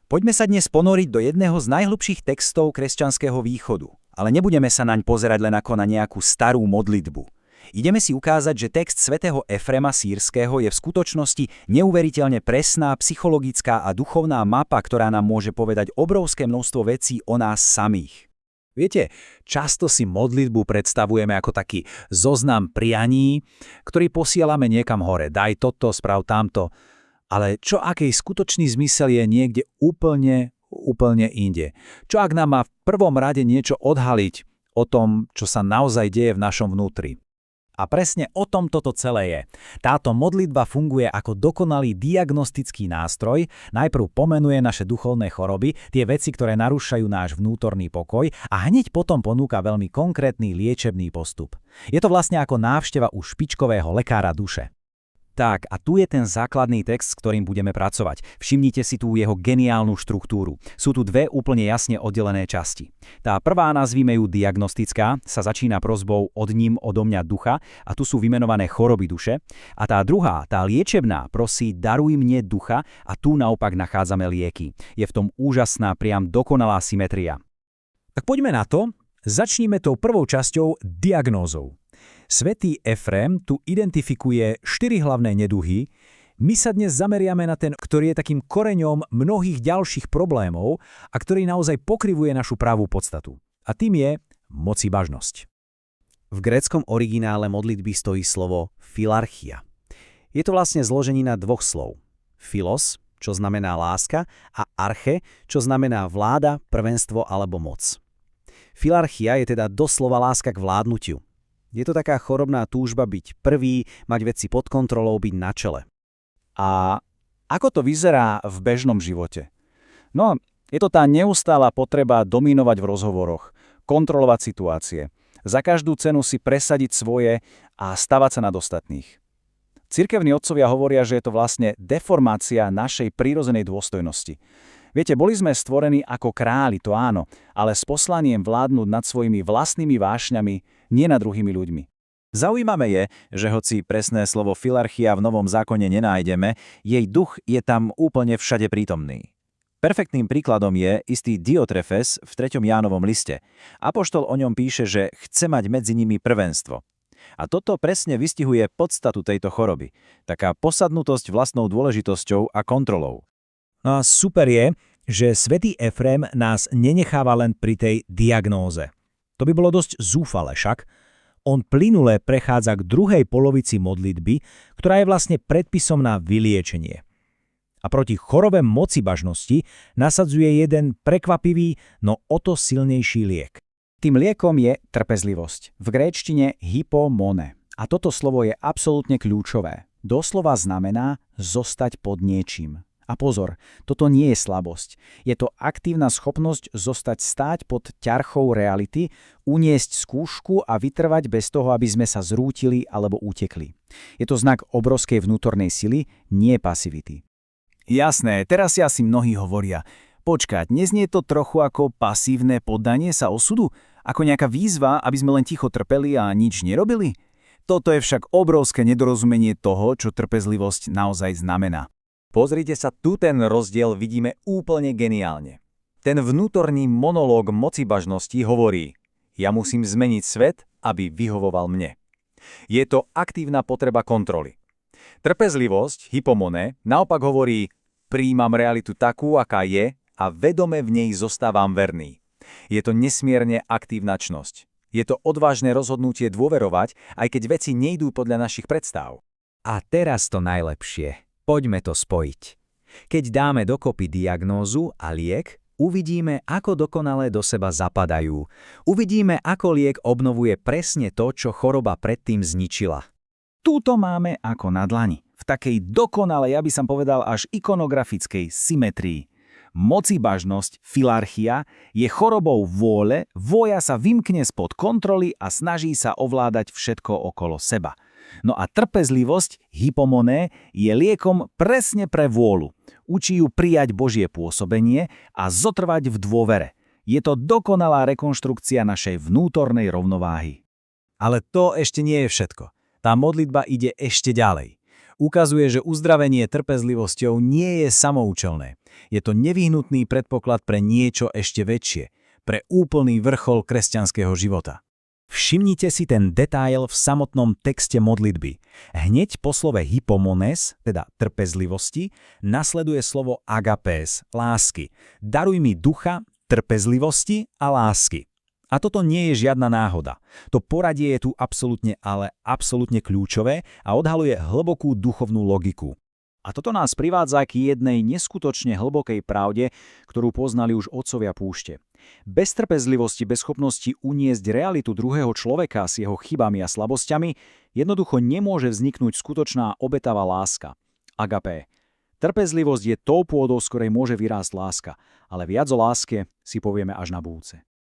Poďme sa dnes ponoriť do jedného z najhlbších textov kresťanského východu, ale nebudeme sa naň pozerať len ako na nejakú starú modlitbu. Ideme si ukázať, že text svätého Efrema Sýrskeho je v skutočnosti neuveriteľne presná psychologická a duchovná mapa, ktorá nám môže povedať obrovské množstvo vecí o nás samých. Viete, často si modlitbu predstavujeme ako taký zoznam prianí, ktorý posielame niekam hore. Daj toto, sprav tamto. Ale čo ak jej skutočný zmysel je niekde úplne inde? Čo ak nám má v prvom rade niečo odhaliť o tom, čo sa naozaj deje v našom vnútri? A presne o tom toto celé je. Táto modlitba funguje ako dokonalý diagnostický nástroj, najprv pomenuje naše duchovné choroby, tie veci, ktoré narúšajú náš vnútorný pokoj a hneď potom ponúka veľmi konkrétny liečebný postup. Je to vlastne ako návšteva u špičkového lekára duše. Tak, a tu je ten základný text, s ktorým budeme pracovať. Všimnite si tú jeho geniálnu štruktúru. Sú tu dve úplne jasne oddelené časti. Tá prvá, nazvime ju diagnostická, sa začína prosbou odo mňa ducha a tu sú vymenované choroby duše. A tá druhá, tá liečebná, prosí daruj mne ducha a tu naopak nachádzame lieky. Je v tom úžasná, priam dokonalá symetria. Tak poďme na to. Začníme tou prvou časťou diagnózou. Svätý Efrém tu identifikuje 4 hlavné neduhy. My sa dnes zameriame na ten, ktorý je takým koreňom mnohých ďalších problémov a ktorý naozaj pokrivuje našu pravú podstatu. A tým je mocibažnosť. V gréckom originále modlitby stojí slovo filarchia. Je to vlastne zloženina dvoch slov. Philos, čo znamená láska, a arche, čo znamená vláda, prvenstvo alebo moc. Filarchia je teda doslova láska k vládnutiu. Je to taká chorobná túžba byť prvý, mať veci pod kontrolou, byť na čele. A ako to vyzerá v bežnom živote? No, je to tá neustála potreba dominovať v rozhovoroch, kontrolovať situácie, za každú cenu si presadiť svoje a stavať sa nad ostatných. Cirkevní otcovia hovoria, že je to vlastne deformácia našej prírodzenej dôstojnosti. Viete, boli sme stvorení ako králi, to áno, ale s poslaním vládnuť nad svojimi vlastnými vášňami, nie nad druhými ľuďmi. Zaujímavé je, že hoci presné slovo filarchia v Novom zákone nenájdeme, jej duch je tam úplne všade prítomný. Perfektným príkladom je istý Diotrefes v 3. Jánovom liste. Apoštol o ňom píše, že chce mať medzi nimi prvenstvo. A toto presne vystihuje podstatu tejto choroby. Taká posadnutosť vlastnou dôležitosťou a kontrolou. No a super je, že svätý Efrém nás nenecháva len pri tej diagnóze. To by bolo dosť zúfale však. On plynule prechádza k druhej polovici modlitby, ktorá je vlastne predpisom na vyliečenie. A proti chorobe mocibažnosti nasadzuje jeden prekvapivý, no o to silnejší liek. Tým liekom je trpezlivosť. V gréčtine hypomone. A toto slovo je absolútne kľúčové. Doslova znamená zostať pod niečím. A pozor, toto nie je slabosť. Je to aktívna schopnosť zostať stáť pod ťarchou reality, uniesť skúšku a vytrvať bez toho, aby sme sa zrútili alebo utekli. Je to znak obrovskej vnútornej sily, nie pasivity. Jasné, teraz si asi mnohí hovoria, počkať, neznie to trochu ako pasívne poddanie sa osudu? Ako nejaká výzva, aby sme len ticho trpeli a nič nerobili? Toto je však obrovské nedorozumenie toho, čo trpezlivosť naozaj znamená. Pozrite sa, tu ten rozdiel vidíme úplne geniálne. Ten vnútorný monológ mocibažnosti hovorí, ja musím zmeniť svet, aby vyhovoval mne. Je to aktívna potreba kontroly. Trpezlivosť, hypomone, naopak hovorí, prijímam realitu takú, aká je a vedome v nej zostávam verný. Je to nesmierne aktívna čnosť. Je to odvážne rozhodnutie dôverovať, aj keď veci nejdú podľa našich predstav. A teraz to najlepšie. Poďme to spojiť. Keď dáme dokopy diagnózu a liek, uvidíme, ako dokonale do seba zapadajú. Uvidíme, ako liek obnovuje presne to, čo choroba predtým zničila. Túto máme ako na dlani. V takej dokonalej, ja by som povedal, až ikonografickej symetrii. Mocibažnosť, filarchia, je chorobou vôle, voja sa vymkne spod kontroly a snaží sa ovládať všetko okolo seba. No a trpezlivosť, hypomone, je liekom presne pre vôľu. Učí ju prijať Božie pôsobenie a zotrvať v dôvere. Je to dokonalá rekonštrukcia našej vnútornej rovnováhy. Ale to ešte nie je všetko. Tá modlitba ide ešte ďalej. Ukazuje, že uzdravenie trpezlivosťou nie je samoučelné. Je to nevyhnutný predpoklad pre niečo ešte väčšie, pre úplný vrchol kresťanského života. Všimnite si ten detail v samotnom texte modlitby. Hneď po slove hypomones, teda trpezlivosti, nasleduje slovo agapés, lásky. Daruj mi ducha, trpezlivosti a lásky. A toto nie je žiadna náhoda. To poradie je tu absolútne kľúčové a odhaluje hlbokú duchovnú logiku. A toto nás privádza k jednej neskutočne hlbokej pravde, ktorú poznali už otcovia púšte. Bez trpezlivosti, bez schopnosti uniesť realitu druhého človeka s jeho chybami a slabosťami, jednoducho nemôže vzniknúť skutočná obetavá láska. Agapé. Trpezlivosť je tou pôdou, z ktorej môže vyrásť láska, ale viac o láske si povieme až na budúce.